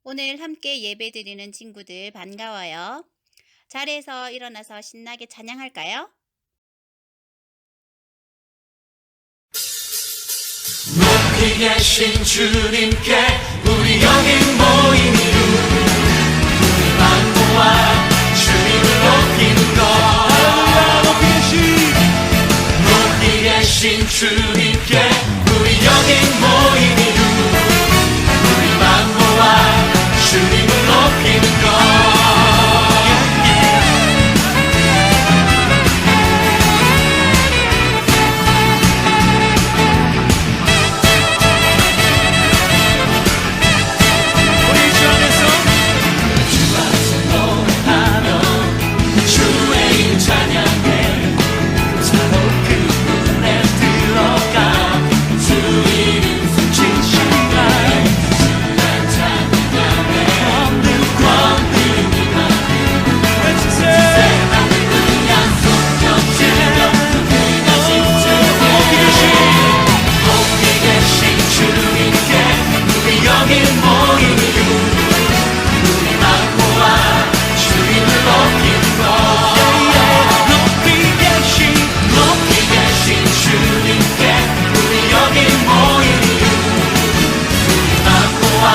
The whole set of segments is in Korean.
오늘 함께 예배드리는 친구들 반가워요. 자리에서 일어나서 신나게 찬양할까요? 높이 계신 주님께 우리 여기 모인 이유 우리 만모와 주님을 높이는 것 높이 계신 주님께 우리 여기 모인 이유 우리 만모와 주님을 높이는 것 주님께 우리 여기 모인 이유 우리 만모와 주님을 높이는 것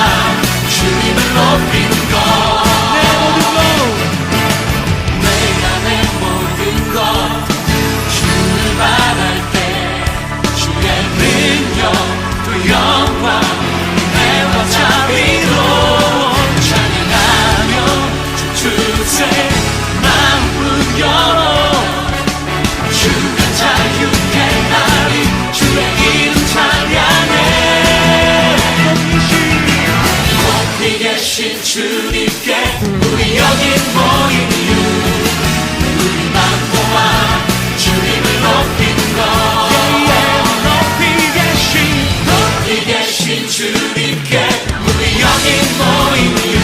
높이 계신 주님께 우리 여기 모인 이유 우리 만모와 주님을 높이는 것 높이 계신 주님께 우리 여기 모인 이유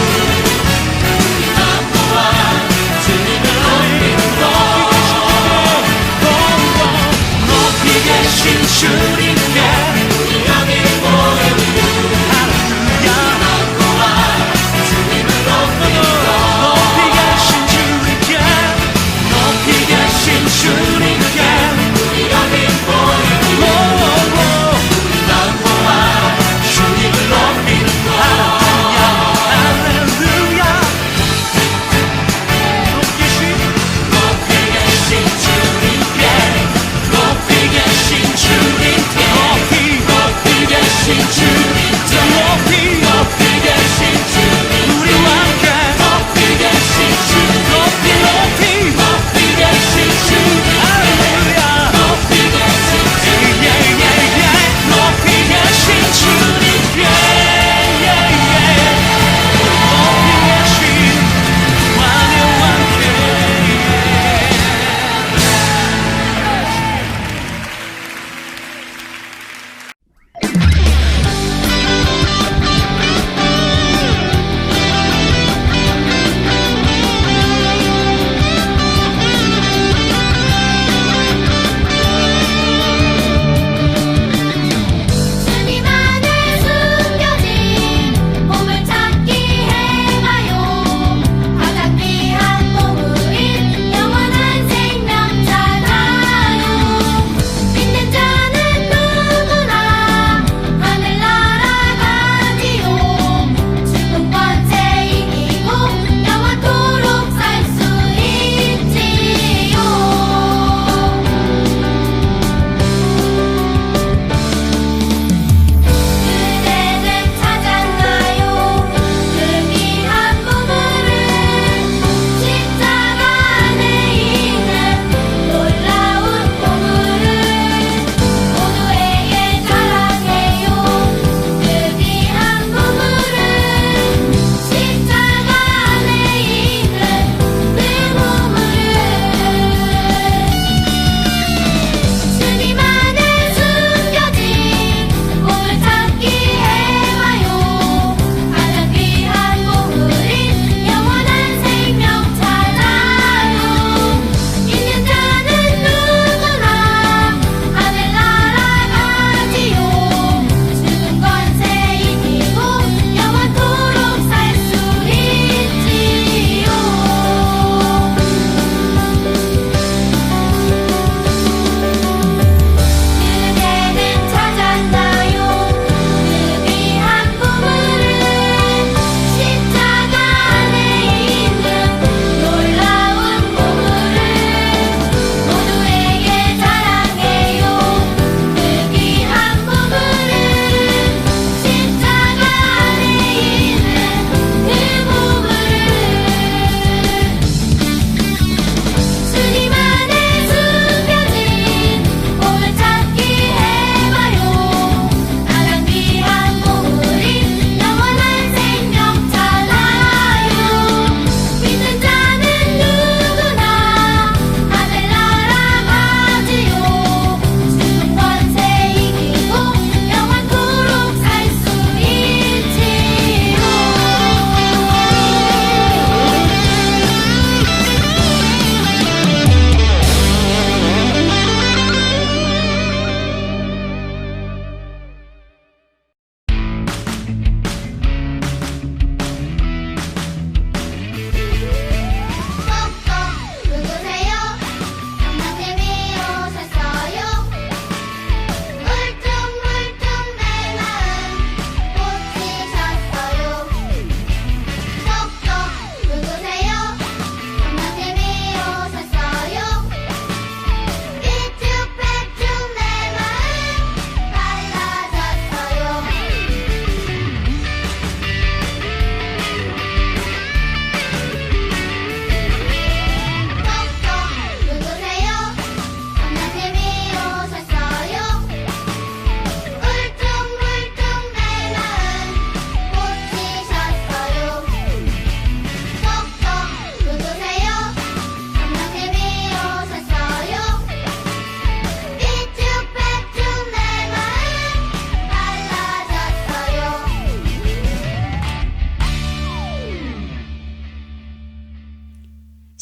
주님께 우리 여기 모인 이유 우리 만모와 주님을 높이는 것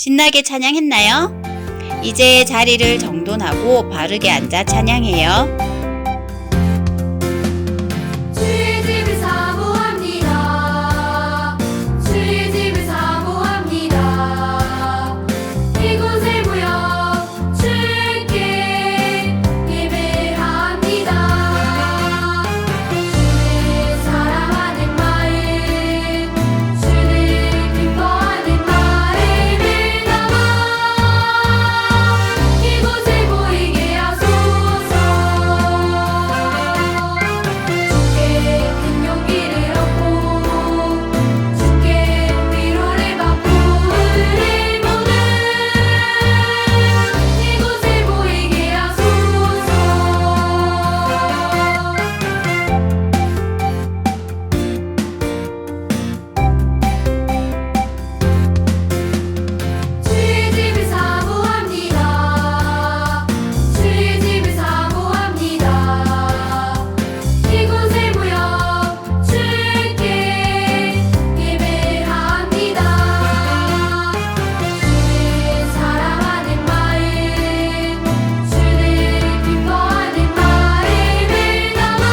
신나게 찬양했나요? 이제 자리를 정돈하고 바르게 앉아 찬양해요. 주의 집을 사모합니다. 주의 집을 사모합니다. 이곳에 모여 주께 예배합니다. 주를 사랑하는 마음, 주를 기뻐하는 마음을 담아 이곳에 모이게 하소서. 주께 큰 용기를 얻고 주께 위로를 받고 은혜 보는 이곳에 모이게 하소서. 주의 집을 사모합니다. 주의 집을 사모합니다. 이곳에 모여 주께 예배합니다. 주를 사랑하는 마음, 주를 기뻐하는 마음을 담아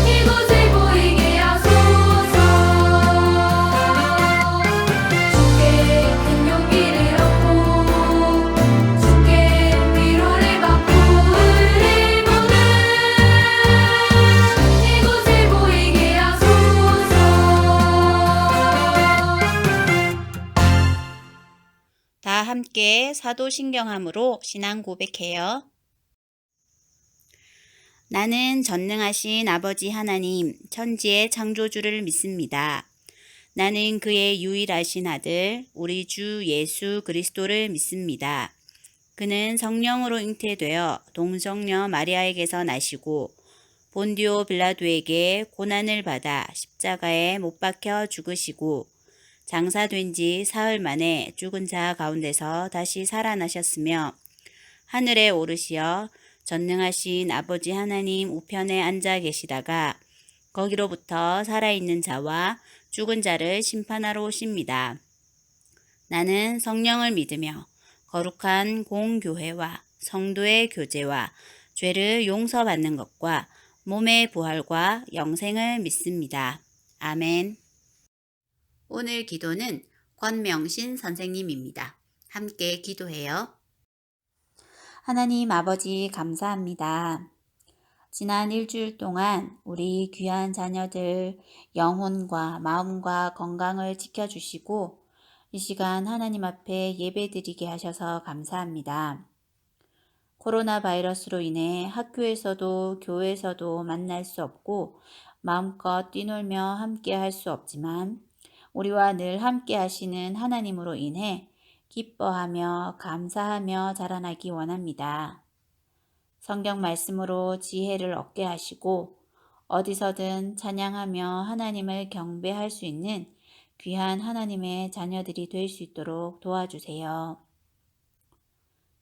이곳에 모이게 하소서. 주께 큰 용기를 얻고 주께 위로를 받고 은혜 보는 이곳에 모이게 하소서. 다 함께 사도신경함으로 신앙 고백해요. 나는 전능하신 아버지 하나님, 천지의 창조주를 믿습니다. 나는 그의 유일하신 아들, 우리 주 예수 그리스도를 믿습니다. 그는 성령으로 잉태되어 동정녀 마리아에게서 나시고 본디오 빌라도에게 고난을 받아 십자가에 못 박혀 죽으시고 장사된 지 사흘 만에 죽은 자 가운데서 다시 살아나셨으며 하늘에 오르시어 전능하신 아버지 하나님 우편에 앉아 계시다가 거기로부터 살아있는 자와 죽은 자를 심판하러 오십니다. 나는 성령을 믿으며 거룩한 공교회와 성도의 교제와 죄를 용서받는 것과 몸의 부활과 영생을 믿습니다. 아멘. 오늘 기도는 권명신 선생님입니다. 함께 기도해요. 하나님 아버지 감사합니다. 지난 일주일 동안 우리 귀한 자녀들 영혼과 마음과 건강을 지켜주시고 이 시간 하나님 앞에 예배드리게 하셔서 감사합니다. 코로나 바이러스로 인해 학교에서도 교회에서도 만날 수 없고 마음껏 뛰놀며 함께 할 수 없지만 우리와 늘 함께 하시는 하나님으로 인해 기뻐하며 감사하며 자라나기 원합니다. 성경 말씀으로 지혜를 얻게 하시고 어디서든 찬양하며 하나님을 경배할 수 있는 귀한 하나님의 자녀들이 될 수 있도록 도와주세요.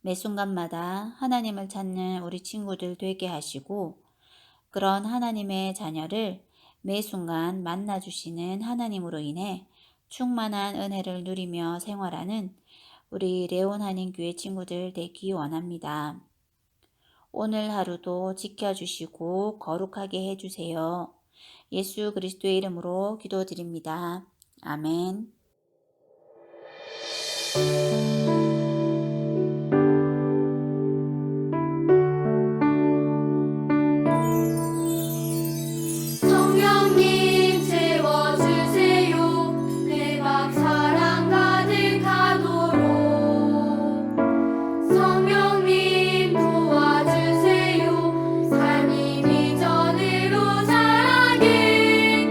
매 순간마다 하나님을 찾는 우리 친구들 되게 하시고 그런 하나님의 자녀를 매 순간 만나주시는 하나님으로 인해 충만한 은혜를 누리며 생활하는 우리 레온 한인교회 친구들 되기 원합니다. 오늘 하루도 지켜주시고 거룩하게 해주세요. 예수 그리스도의 이름으로 기도드립니다. 아멘. 성령님 채워주세요. 내 맘 사랑 가득하도록 성령님 도와주세요. 삶이 비전으로 자라게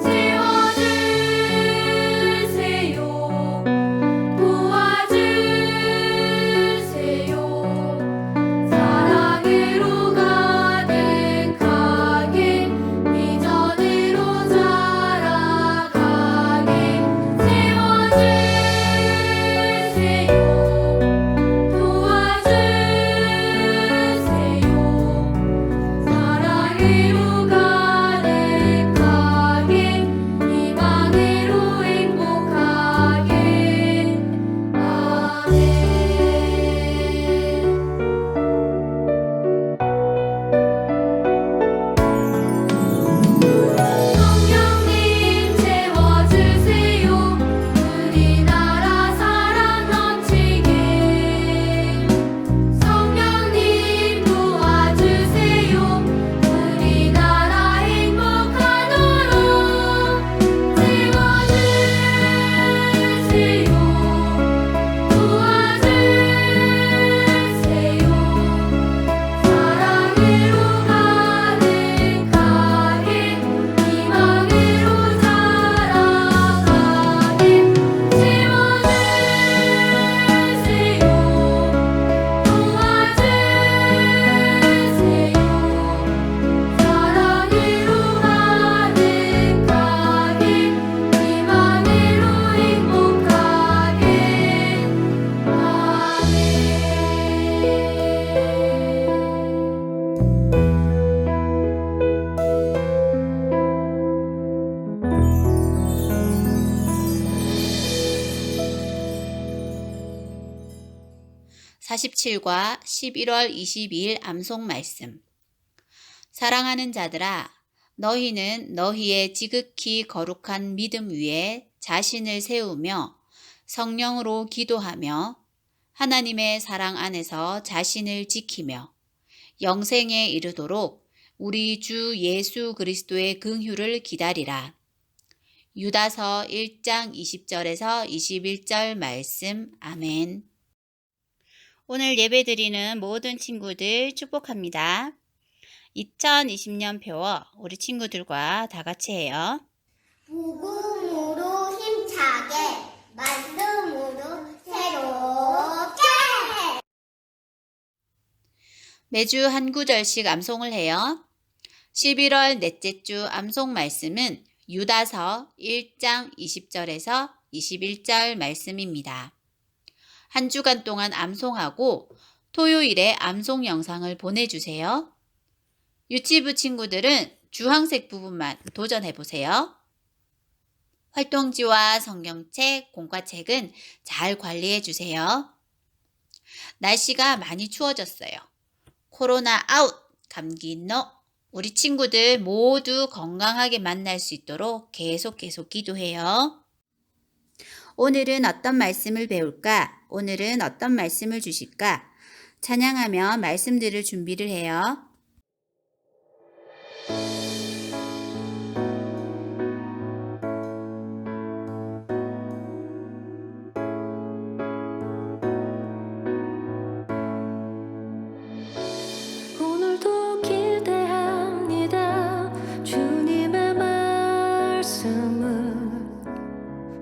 채워주세요. 도와주세요. 47과 11월 22일 암송 말씀. 사랑하는 자들아, 너희는 너희의 지극히 거룩한 믿음 위에 자신을 세우며 성령으로 기도하며 하나님의 사랑 안에서 자신을 지키며 영생에 이르도록 우리 주 예수 그리스도의 긍휼을 기다리라. 유다서 1장 20절에서 21절 말씀. 아멘. 오늘 예배드리는 모든 친구들 축복합니다. 2020년 표어 우리 친구들과 다 같이 해요. 복음으로 힘차게, 말씀으로 새롭게. 매주 한 구절씩 암송을 해요. 11월 넷째 주 암송 말씀은 유다서 1장 20절에서 21절 말씀입니다. 한 주간 동안 암송하고 토요일에 암송 영상을 보내주세요. 유치부 친구들은 주황색 부분만 도전해보세요. 활동지와 성경책, 공과책은 잘 관리해주세요. 날씨가 많이 추워졌어요. 코로나 아웃, 감기 노. 우리 친구들 모두 건강하게 만날 수 있도록 계속 기도해요. 오늘은 어떤 말씀을 배울까? 오늘은 어떤 말씀을 주실까? 찬양하며 말씀들을 준비를 해요. 오늘도 기대합니다. 주님의 말씀을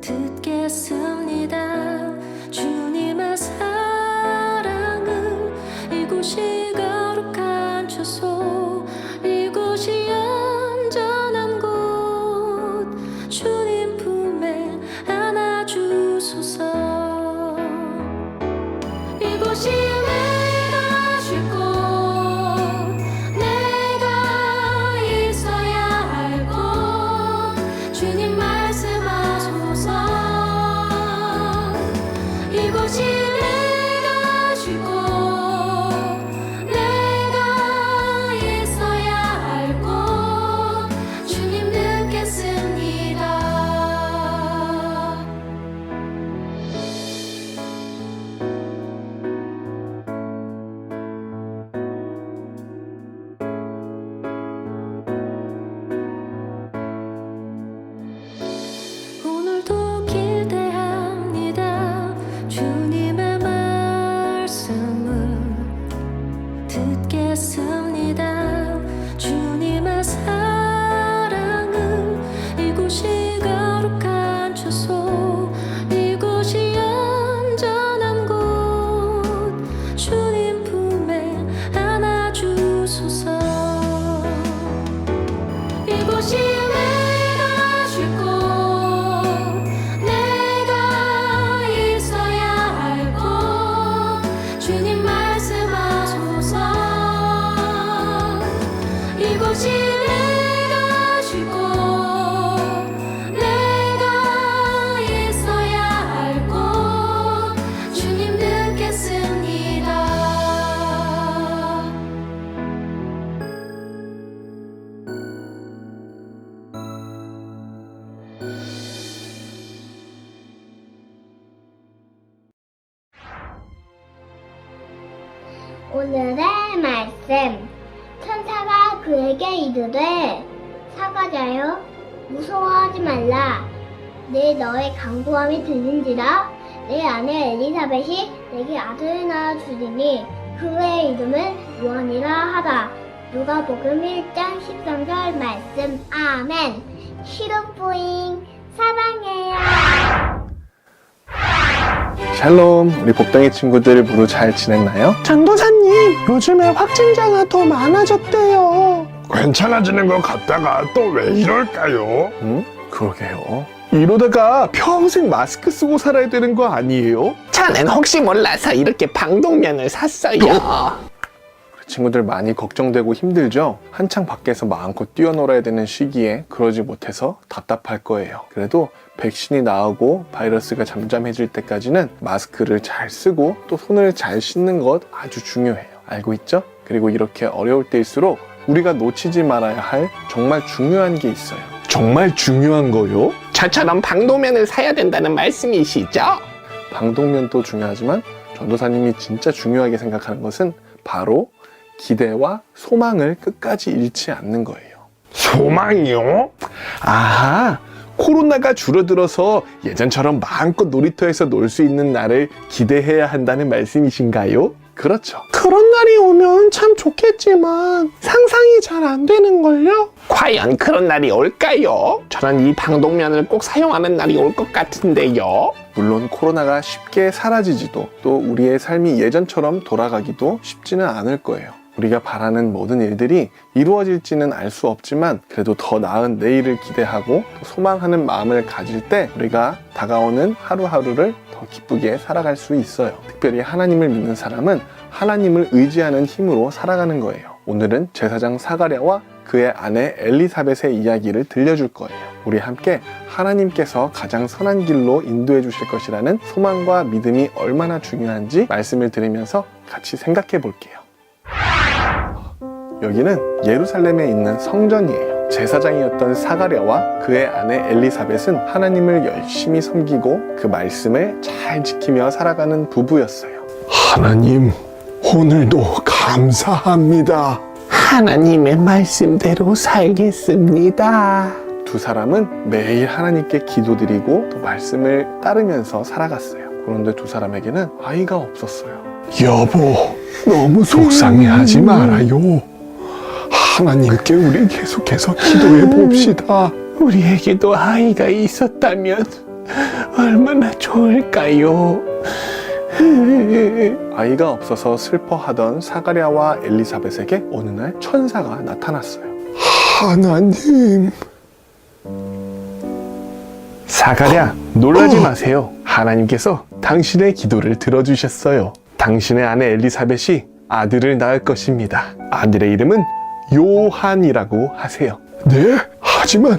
듣겠습니다. 주님의 사랑을 이곳이 거룩한 주소, 이곳이 안전한 곳, 주님 품에 안아주소서. 이곳이 내가 쉴 곳, 내가 있어야 할 곳, 주님 말씀하소서. 이곳이 내가 쉴 곳, 내가 있어야 할 곳, 주님 듣겠습니다. 오늘도 기대합니다. 주님의 말씀을 듣겠습니다. 주님의 사랑을 이곳이 거룩한 주소, 이곳이 안전한 곳, 주님 품에 안아주소서. 이곳이 내가 쉴 곳, 내가 있어야 할 곳, 주님 말씀하소서. 이곳이 내가 쉴 곳, 내가 있어야 할 곳, 주님 듣겠습니다. 오늘의 말씀. 천사가 그에게 이르되, 사과자여, 무서워하지 말라. 내 너의 강구함이 들린지라. 내 아내 엘리사벳이 내게 아들을 낳아 주리니 그의 이름은 요한이라 하다. 누가복음 1장 13절 말씀. 아멘. 시루뿌잉 사랑해요. 샬롬, 우리 복덩이 친구들 모두 잘 지냈나요? 전도사님, 요즘에 확진자가 더 많아졌대요. 괜찮아지는 것 같다가 또 왜 이럴까요? 그러게요. 이러다가 평생 마스크 쓰고 살아야 되는 거 아니에요? 저는 혹시 몰라서 이렇게 방독면을 샀어요. 친구들 많이 걱정되고 힘들죠? 한창 밖에서 마음껏 뛰어놀아야 되는 시기에 그러지 못해서 답답할 거예요. 그래도 백신이 나오고 바이러스가 잠잠해질 때까지는 마스크를 잘 쓰고 또 손을 잘 씻는 것 아주 중요해요. 알고 있죠? 그리고 이렇게 어려울 때일수록 우리가 놓치지 말아야 할 정말 중요한 게 있어요. 정말 중요한 거요? 저처럼 방독면을 사야 된다는 말씀이시죠? 방독면도 중요하지만 전도사님이 진짜 중요하게 생각하는 것은 바로 기대와 소망을 끝까지 잃지 않는 거예요. 소망이요? 아하, 코로나가 줄어들어서 예전처럼 마음껏 놀이터에서 놀 수 있는 날을 기대해야 한다는 말씀이신가요? 그렇죠. 그런 날이 오면 참 좋겠지만 상상이 잘 안 되는걸요? 과연 그런 날이 올까요? 저는 이 방독면을 꼭 사용하는 날이 올 것 같은데요. 물론 코로나가 쉽게 사라지지도 또 우리의 삶이 예전처럼 돌아가기도 쉽지는 않을 거예요. 우리가 바라는 모든 일들이 이루어질지는 알 수 없지만 그래도 더 나은 내일을 기대하고 또 소망하는 마음을 가질 때 우리가 다가오는 하루하루를 더 기쁘게 살아갈 수 있어요. 특별히 하나님을 믿는 사람은 하나님을 의지하는 힘으로 살아가는 거예요. 오늘은 제사장 사가랴와 그의 아내 엘리사벳의 이야기를 들려줄 거예요. 우리 함께 하나님께서 가장 선한 길로 인도해 주실 것이라는 소망과 믿음이 얼마나 중요한지 말씀을 들으면서 같이 생각해 볼게요. 여기는 예루살렘에 있는 성전이에요. 제사장이었던 사가랴와 그의 아내 엘리사벳은 하나님을 열심히 섬기고 그 말씀을 잘 지키며 살아가는 부부였어요. 하나님, 오늘도 감사합니다. 하나님의 말씀대로 살겠습니다. 두 사람은 매일 하나님께 기도드리고 또 말씀을 따르면서 살아갔어요. 그런데 두 사람에게는 아이가 없었어요. 여보, 너무 속상해하지 말아요. 하나님께 우리 계속해서 기도해 봅시다. 우리에게도 아이가 있었다면 얼마나 좋을까요? 아이가 없어서 슬퍼하던 사가랴와 엘리사벳에게 어느 날 천사가 나타났어요. 하나님, 사가랴, 놀라지 마세요. 하나님께서 당신의 기도를 들어주셨어요. 당신의 아내 엘리사벳이 아들을 낳을 것입니다. 아들의 이름은 요한이라고 하세요. 네? 하지만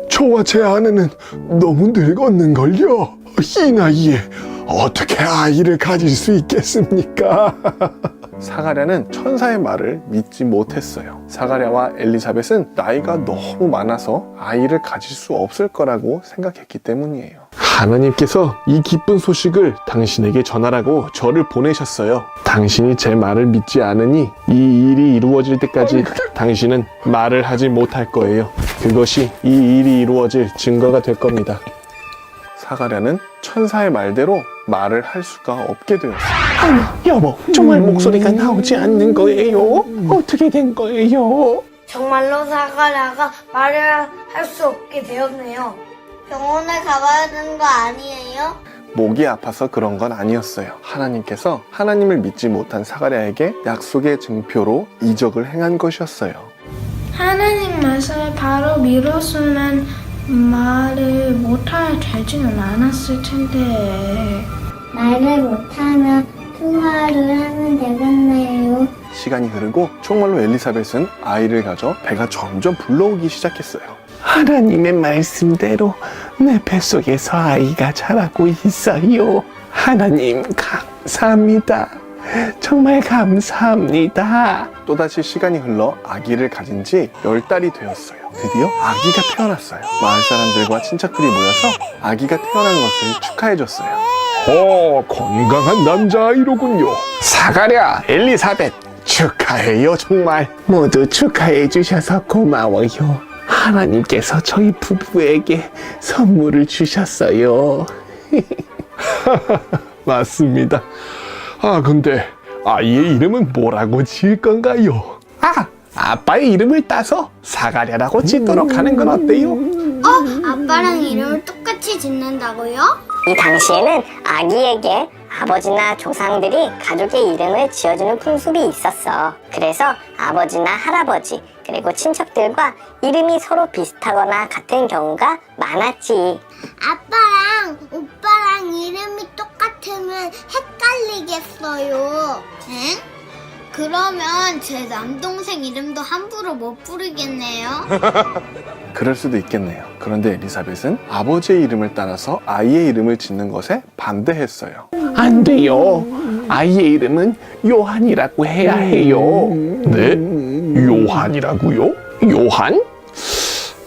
저와 제 아내는 너무 늙었는걸요. 이 나이에 어떻게 아이를 가질 수 있겠습니까? 사가랴는 천사의 말을 믿지 못했어요. 사가랴와 엘리사벳은 나이가 너무 많아서 아이를 가질 수 없을 거라고 생각했기 때문이에요. 하나님께서 이 기쁜 소식을 당신에게 전하라고 저를 보내셨어요. 당신이 제 말을 믿지 않으니 이 일이 이루어질 때까지 당신은 말을 하지 못할 거예요. 그것이 이 일이 이루어질 증거가 될 겁니다. 사가랴는 천사의 말대로 말을 할 수가 없게 되었어요. 아니, 여보, 정말 목소리가 나오지 않는 거예요? 어떻게 된 거예요? 정말로 사가랴가 말을 할 수 없게 되었네요. 병원에 가봐야 되는 거 아니에요? 목이 아파서 그런 건 아니었어요. 하나님께서 하나님을 믿지 못한 사가랴에게 약속의 증표로 이적을 행한 것이었어요. 하나님 말씀을 바로 미뤘으면 말을 못할 되지는 않았을 텐데. 말을 못하면 통화를 하면 되겠네요. 시간이 흐르고 정말로 엘리사벳은 아이를 가져 배가 점점 불러오기 시작했어요. 하나님의 말씀대로 내 뱃속에서 아이가 자라고 있어요. 하나님 감사합니다. 정말 감사합니다. 또다시 시간이 흘러 아기를 가진 지 10달이 되었어요. 드디어 아기가 태어났어요. 마을 사람들과 친척들이 모여서 아기가 태어난 것을 축하해줬어요. 건강한 남자아이로군요. 사가랴, 엘리사벳 축하해요. 정말 모두 축하해 주셔서 고마워요. 하나님께서 저희 부부에게 선물을 주셨어요. 맞습니다. 근데 아이의 이름은 뭐라고 지을 건가요? 아빠의 이름을 따서 사가랴라고 짓도록 하는 건 어때요? 아빠랑 이름을 똑같이 짓는다고요? 이 당시에는 아기에게 아버지나 조상들이 가족의 이름을 지어주는 풍습이 있었어. 그래서 아버지나 할아버지 그리고 친척들과 이름이 서로 비슷하거나 같은 경우가 많았지. 아빠랑 오빠랑 이름이 똑같으면 헷갈리겠어요. 응? 그러면 제 남동생 이름도 함부로 못 부르겠네요. 그럴 수도 있겠네요. 그런데 엘리사벳은 아버지의 이름을 따라서 아이의 이름을 짓는 것에 반대했어요. 안 돼요. 아이의 이름은 요한이라고 해야 해요. 네? 요한이라고요? 요한?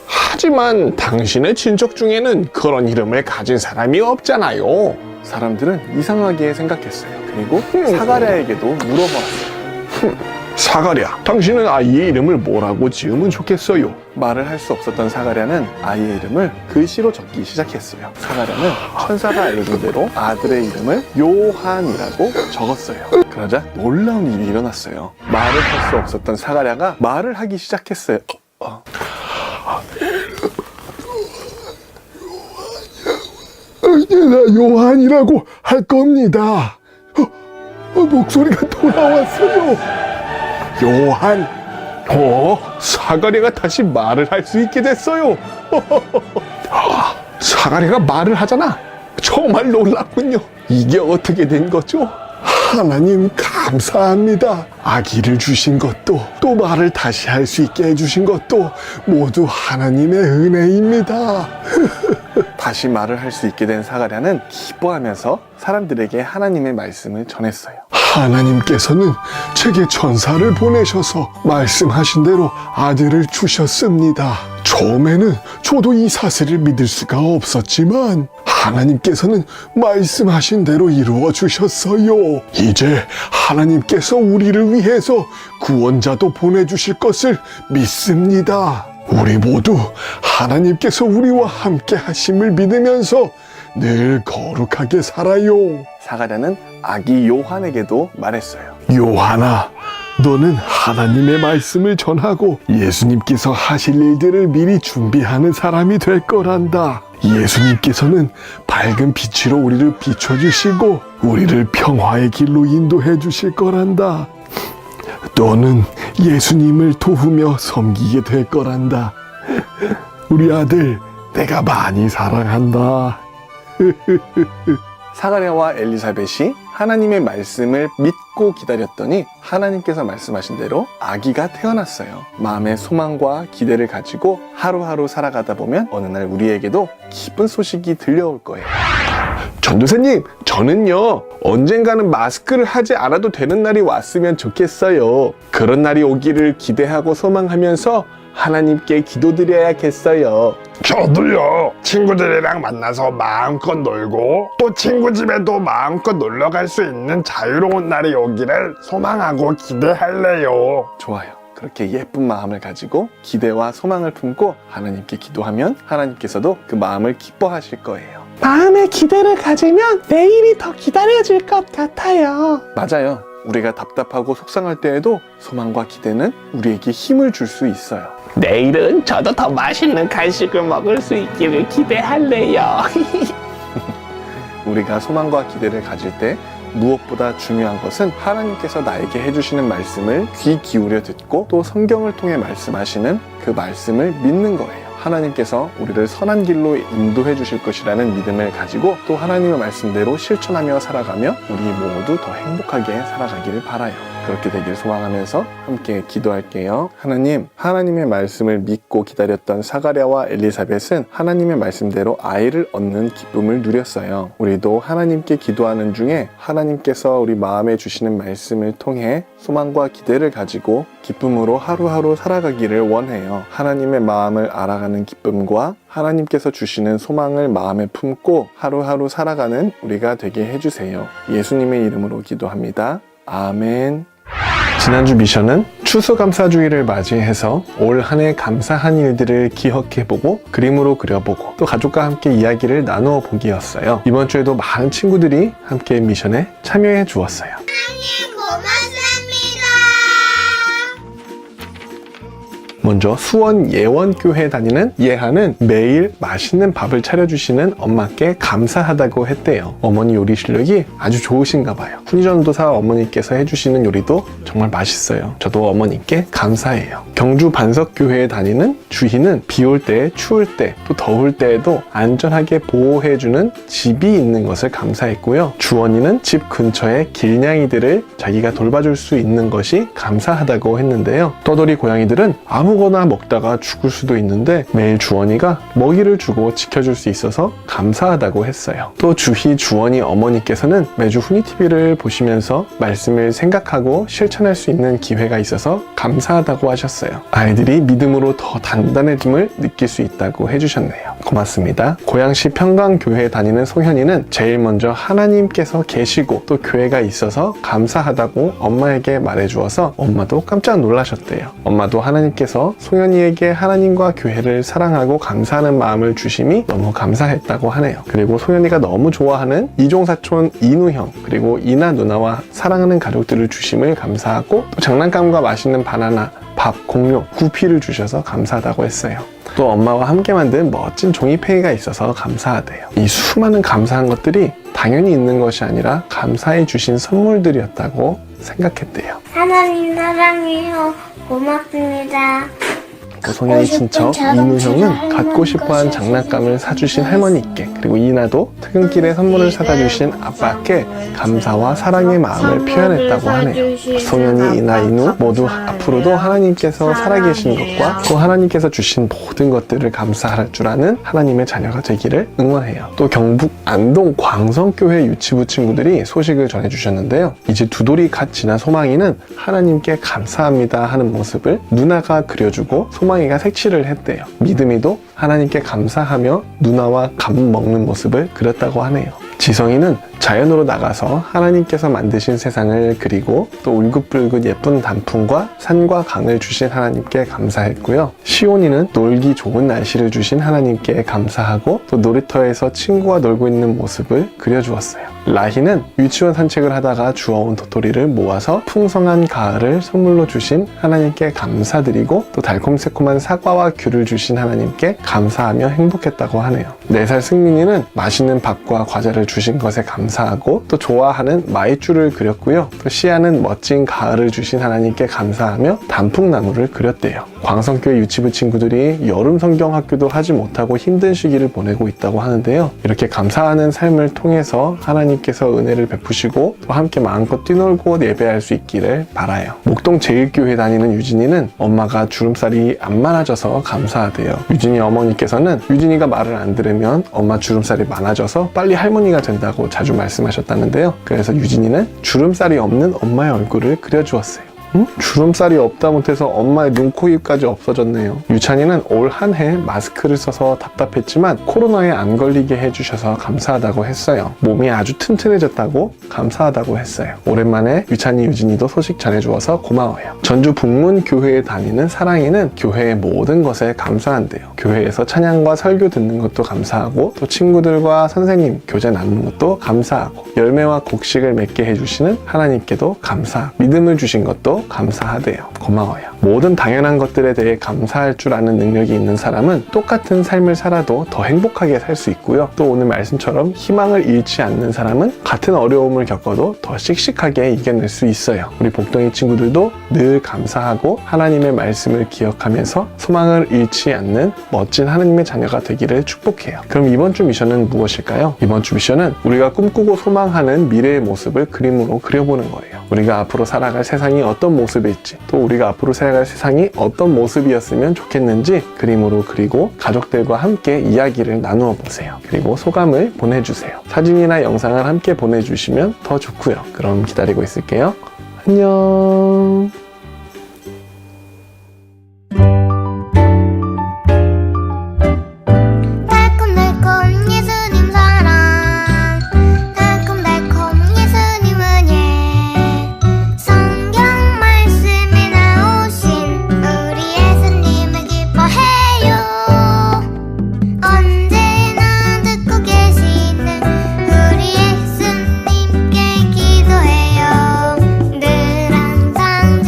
하지만 당신의 친척 중에는 그런 이름을 가진 사람이 없잖아요. 사람들은 이상하게 생각했어요. 그리고 사가랴에게도 물어보았어요. 사가랴, 당신은 아이의 이름을 뭐라고 지으면 좋겠어요? 말을 할 수 없었던 사가랴는 아이의 이름을 글씨로 적기 시작했어요. 사가랴는 천사가 알려준 대로 아들의 이름을 요한이라고 적었어요. 그러자 놀라운 일이 일어났어요. 말을 할 수 없었던 사가랴가 말을 하기 시작했어요. 나 요한이라고 할 겁니다. 목소리가 돌아왔어요. 요한. 사가랴가 다시 말을 할 수 있게 됐어요. 사가랴가 말을 하잖아. 정말 놀랍군요. 이게 어떻게 된 거죠? 하나님 감사합니다. 아기를 주신 것도 또 말을 다시 할 수 있게 해주신 것도 모두 하나님의 은혜입니다. 다시 말을 할 수 있게 된 사가랴는 기뻐하면서 사람들에게 하나님의 말씀을 전했어요. 하나님께서는 제게 천사를 보내셔서 말씀하신 대로 아들을 주셨습니다. 처음에는 저도 이 사실을 믿을 수가 없었지만 하나님께서는 말씀하신 대로 이루어 주셨어요. 이제 하나님께서 우리를 위해서 구원자도 보내주실 것을 믿습니다. 우리 모두 하나님께서 우리와 함께 하심을 믿으면서 늘 거룩하게 살아요. 사가랴는 아기 요한에게도 말했어요. 요한아, 너는 하나님의 말씀을 전하고 예수님께서 하실 일들을 미리 준비하는 사람이 될 거란다. 예수님께서는 밝은 빛으로 우리를 비춰주시고 우리를 평화의 길로 인도해 주실 거란다. 너는 예수님을 도우며 섬기게 될 거란다. 우리 아들, 내가 많이 사랑한다. 사가랴와 엘리사벳이 하나님의 말씀을 믿고 기다렸더니 하나님께서 말씀하신 대로 아기가 태어났어요. 마음의 소망과 기대를 가지고 하루하루 살아가다 보면 어느 날 우리에게도 기쁜 소식이 들려올 거예요. 전도사님, 저는요, 언젠가는 마스크를 하지 않아도 되는 날이 왔으면 좋겠어요. 그런 날이 오기를 기대하고 소망하면서 하나님께 기도드려야겠어요. 저도요. 친구들이랑 만나서 마음껏 놀고 또 친구 집에도 마음껏 놀러 갈 수 있는 자유로운 날이 오기를 소망하고 기대할래요. 좋아요. 그렇게 예쁜 마음을 가지고 기대와 소망을 품고 하나님께 기도하면 하나님께서도 그 마음을 기뻐하실 거예요. 마음의 기대를 가지면 내일이 더 기다려질 것 같아요. 맞아요. 우리가 답답하고 속상할 때에도 소망과 기대는 우리에게 힘을 줄 수 있어요. 내일은 저도 더 맛있는 간식을 먹을 수 있기를 기대할래요. 우리가 소망과 기대를 가질 때 무엇보다 중요한 것은 하나님께서 나에게 해주시는 말씀을 귀 기울여 듣고 또 성경을 통해 말씀하시는 그 말씀을 믿는 거예요. 하나님께서 우리를 선한 길로 인도해 주실 것이라는 믿음을 가지고 또 하나님의 말씀대로 실천하며 살아가며 우리 모두 더 행복하게 살아가기를 바라요. 그렇게 되길 소망하면서 함께 기도할게요. 하나님, 하나님의 말씀을 믿고 기다렸던 사가랴와 엘리사벳은 하나님의 말씀대로 아이를 얻는 기쁨을 누렸어요. 우리도 하나님께 기도하는 중에 하나님께서 우리 마음에 주시는 말씀을 통해 소망과 기대를 가지고 기쁨으로 하루하루 살아가기를 원해요. 하나님의 마음을 알아가는 기쁨과 하나님께서 주시는 소망을 마음에 품고 하루하루 살아가는 우리가 되게 해주세요. 예수님의 이름으로 기도합니다. 아멘. 지난주 미션은 추수감사주의를 맞이해서 올 한 해 감사한 일들을 기억해보고 그림으로 그려보고 또 가족과 함께 이야기를 나누어 보기였어요. 이번 주에도 많은 친구들이 함께 미션에 참여해 주었어요. 고맙습니다. 먼저 수원 예원교회 다니는 예하는 매일 맛있는 밥을 차려주시는 엄마께 감사하다고 했대요. 어머니 요리 실력이 아주 좋으신가 봐요. 훈이전도사 어머니께서 해주시는 요리도 정말 맛있어요. 저도 어머니께 감사해요. 경주 반석교회에 다니는 주희는 비 올 때, 추울 때, 또 더울 때에도 안전하게 보호해주는 집이 있는 것을 감사했고요. 주원이는 집 근처에 길냥이들을 자기가 돌봐줄 수 있는 것이 감사하다고 했는데요. 떠돌이 고양이들은 아무거나 먹다가 죽을 수도 있는데 매일 주원이가 먹이를 주고 지켜줄 수 있어서 감사하다고 했어요. 또 주희, 주원이 어머니께서는 매주 훈이TV를 보시면서 말씀을 생각하고 실천할 수 있는 기회가 있어서 감사하다고 하셨어요. 아이들이 믿음으로 더 단단해짐을 느낄 수 있다고 해주셨네요. 고맙습니다. 고양시 평강교회에 다니는 소현이는 제일 먼저 하나님께서 계시고 또 교회가 있어서 감사하다고 엄마에게 말해주어서 엄마도 깜짝 놀라셨대요. 엄마도 하나님께서 소현이에게 하나님과 교회를 사랑하고 감사하는 마음을 주심이 너무 감사했다고 하네요. 그리고 소현이가 너무 좋아하는 이종사촌 이누형 그리고 이나 누나와 사랑하는 가족들을 주심을 감사하고 또 장난감과 맛있는 바나나, 밥, 공룡, 구피를 주셔서 감사하다고 했어요. 또 엄마와 함께 만든 멋진 종이팽이가 있어서 감사하대요. 이 수많은 감사한 것들이 당연히 있는 것이 아니라 감사해 주신 선물들이었다고 생각했대요. 하나님 사랑해요. 고맙습니다. 소년이 친척 이누형은 갖고 싶어한 장난감을 사주신 할머니께 그리고 이나도 퇴근길에 선물을 사다 주신 아빠께 감사와 사랑의 마음을 표현했다고 하네요. 소년이 이나 이누 모두 앞으로도 하나님께서 살아계신 것과 또 하나님께서 주신 모든 것들을 감사할 줄 아는 하나님의 자녀가 되기를 응원해요. 또 경북 안동 광성교회 유치부 친구들이 소식을 전해주셨는데요. 이제 2돌이 갓 지난 소망이는 하나님께 감사합니다 하는 모습을 누나가 그려주고 소망이가 색칠을 했대요. 믿음이도 하나님께 감사하며 누나와 밥 먹는 모습을 그렸다고 하네요. 지성이는 자연으로 나가서 하나님께서 만드신 세상을 그리고 또 울긋불긋 예쁜 단풍과 산과 강을 주신 하나님께 감사했고요. 시온이는 놀기 좋은 날씨를 주신 하나님께 감사하고 또 놀이터에서 친구와 놀고 있는 모습을 그려주었어요. 라희는 유치원 산책을 하다가 주워온 도토리를 모아서 풍성한 가을을 선물로 주신 하나님께 감사드리고 또 달콤새콤한 사과와 귤을 주신 하나님께 감사하며 행복했다고 하네요. 4살 승민이는 맛있는 밥과 과자를 주신 것에 감사하고 또 좋아하는 마이쮸를 그렸고요. 또 시아는 멋진 가을을 주신 하나님께 감사하며 단풍나무를 그렸대요. 광성교회 유치부 친구들이 여름 성경학교도 하지 못하고 힘든 시기를 보내고 있다고 하는데요. 이렇게 감사하는 삶을 통해서 하나님께서 은혜를 베푸시고 또 함께 마음껏 뛰놀고 예배할 수 있기를 바라요. 목동 제일교회 다니는 유진이는 엄마가 주름살이 안 많아져서 감사하대요. 유진이 어머니께서는 유진이가 말을 안 들으면 엄마 주름살이 많아져서 빨리 할머니가 된다고 자주 말씀하셨다는데요. 그래서 유진이는 주름살이 없는 엄마의 얼굴을 그려주었어요. 주름살이 없다 못해서 엄마의 눈, 코, 입까지 없어졌네요. 유찬이는 올 한 해 마스크를 써서 답답했지만 코로나에 안 걸리게 해주셔서 감사하다고 했어요. 몸이 아주 튼튼해졌다고 감사하다고 했어요. 오랜만에 유찬이, 유진이도 소식 전해주어서 고마워요. 전주 북문교회에 다니는 사랑이는 교회의 모든 것에 감사한대요. 교회에서 찬양과 설교 듣는 것도 감사하고 또 친구들과 선생님 교제 나누는 것도 감사하고 열매와 곡식을 맺게 해주시는 하나님께도 감사하고 믿음을 주신 것도 감사하대요. 고마워요. 모든 당연한 것들에 대해 감사할 줄 아는 능력이 있는 사람은 똑같은 삶을 살아도 더 행복하게 살 수 있고요. 또 오늘 말씀처럼 희망을 잃지 않는 사람은 같은 어려움을 겪어도 더 씩씩하게 이겨낼 수 있어요. 우리 복덩이 친구들도 늘 감사하고 하나님의 말씀을 기억하면서 소망을 잃지 않는 멋진 하나님의 자녀가 되기를 축복해요. 그럼 이번 주 미션은 무엇일까요? 이번 주 미션은 우리가 꿈꾸고 소망하는 미래의 모습을 그림으로 그려보는 거예요. 우리가 앞으로 살아갈 세상이 어떤 모습일지 또 우리가 앞으로 살아갈 세상이 어떤 모습이었으면 좋겠는지 그림으로 그리고 가족들과 함께 이야기를 나누어 보세요. 그리고 소감을 보내주세요. 사진이나 영상을 함께 보내주시면 더 좋고요. 그럼 기다리고 있을게요. 안녕. 달콤달콤 예수님 사랑 달콤달콤 예수님은 성경 말씀에 나오신 우리 예수님을 기뻐해요. 언제나 듣고 계시는 우리 예수님께 기도해요. 늘 항상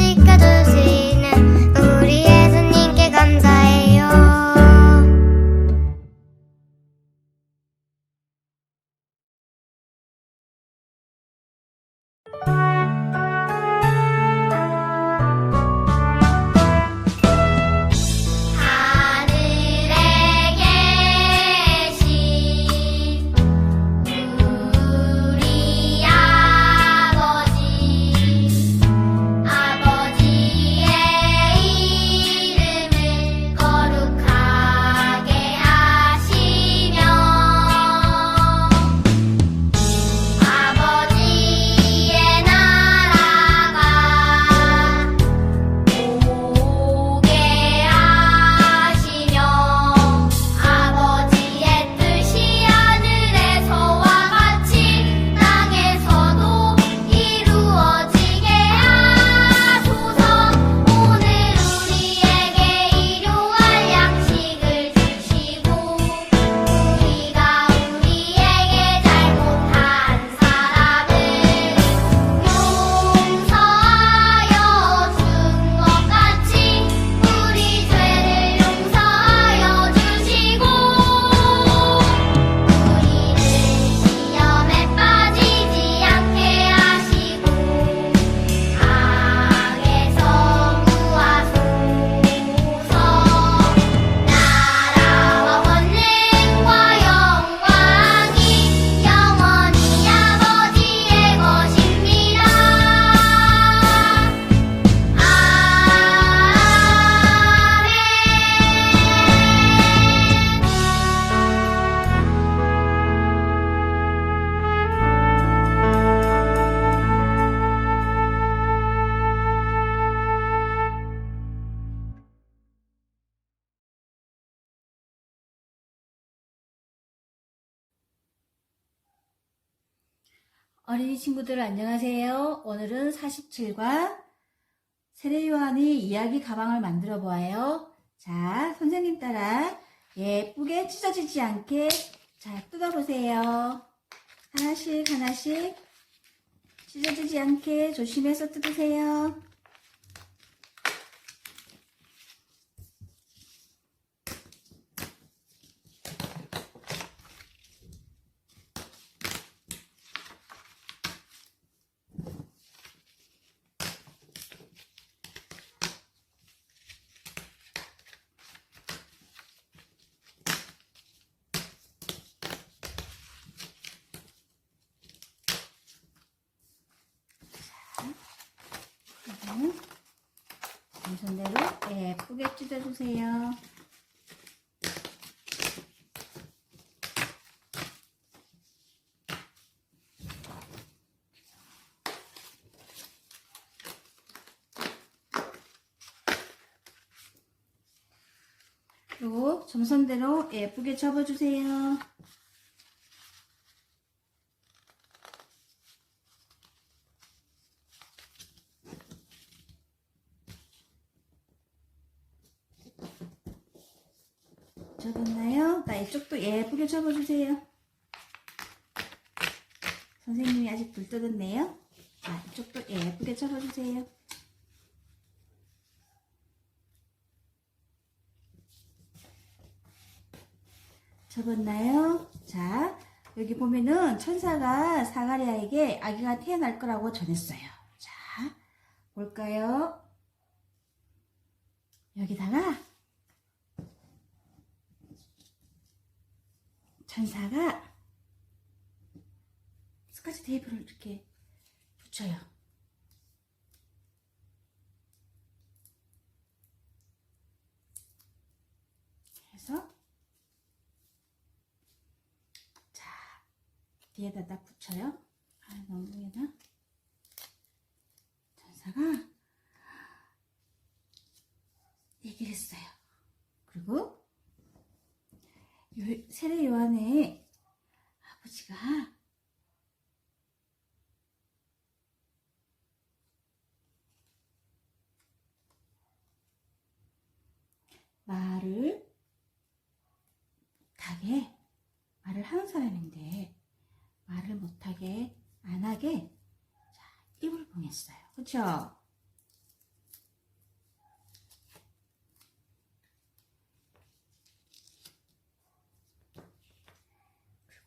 어린이 친구들 안녕하세요. 오늘은 47과 세례요한이 이야기 가방을 만들어 보아요. 자, 선생님 따라 예쁘게 찢어지지 않게 잘 뜯어보세요. 하나씩 하나씩 찢어지지 않게 조심해서 뜯으세요. 손대로 예쁘게 찢어주세요. 그리고 점선대로 예쁘게 접어주세요. 접었나요? 나 이쪽도 예쁘게 접어주세요. 선생님이 아직 불 뜯었네요. 자, 이쪽도 예쁘게 접어주세요. 접었나요? 자, 여기 보면은 천사가 사가랴에게 아기가 태어날 거라고 전했어요. 자, 볼까요? 여기다가 천사가 스카치 테이프를 이렇게 붙여요. 그래서 자, 뒤에다 딱 붙여요. 아, 너무 위에다. 천사가 얘기를 했어요. 그리고 세례 요한의 아버지가 말을 하는 사람인데 말을 못하게 안 하게 자, 입을 봉했어요. 그쵸?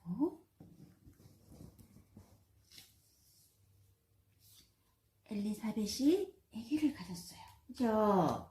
그리고 엘리사벳이 아기를 가졌어요. 그죠?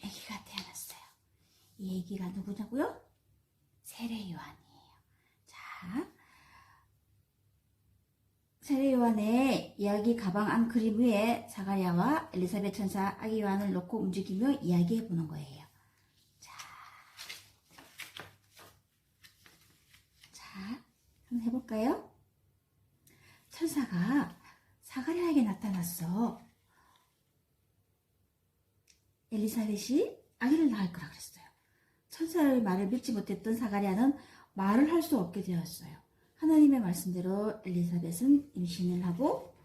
아기가 태어났어요. 이 아기가 누구냐고요? 세례 요한이에요. 자, 세례 요한의 이야기 가방 안 그림 위에 사가랴와 엘리사벳 천사 아기 요한을 놓고 움직이며 이야기해 보는 거예요. 자, 한번 해볼까요? 천사가 사가랴에게 나타났어. 엘리사벳이 아기를 낳을 거라 그랬어요. 천사의 말을 믿지 못했던 사가랴는 말을 할 수 없게 되었어요. 하나님의 말씀대로 엘리사벳은 임신을 하고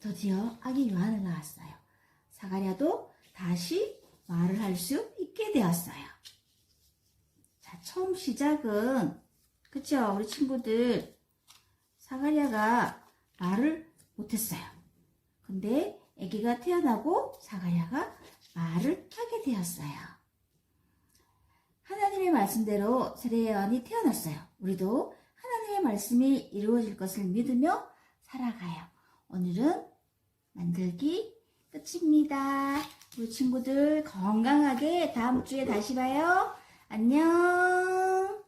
드디어 아기 요한을 낳았어요. 사가랴도 다시 말을 할 수 있게 되었어요. 자, 처음 시작은 그쵸? 우리 친구들 사가랴가 말을 못했어요. 근데 아기가 태어나고 사가랴가 말을 하게 되었어요. 하나님의 말씀대로 세례 요한이 태어났어요. 우리도 하나님의 말씀이 이루어질 것을 믿으며 살아가요. 오늘은 만들기 끝입니다. 우리 친구들 건강하게 다음 주에 다시 봐요. 안녕.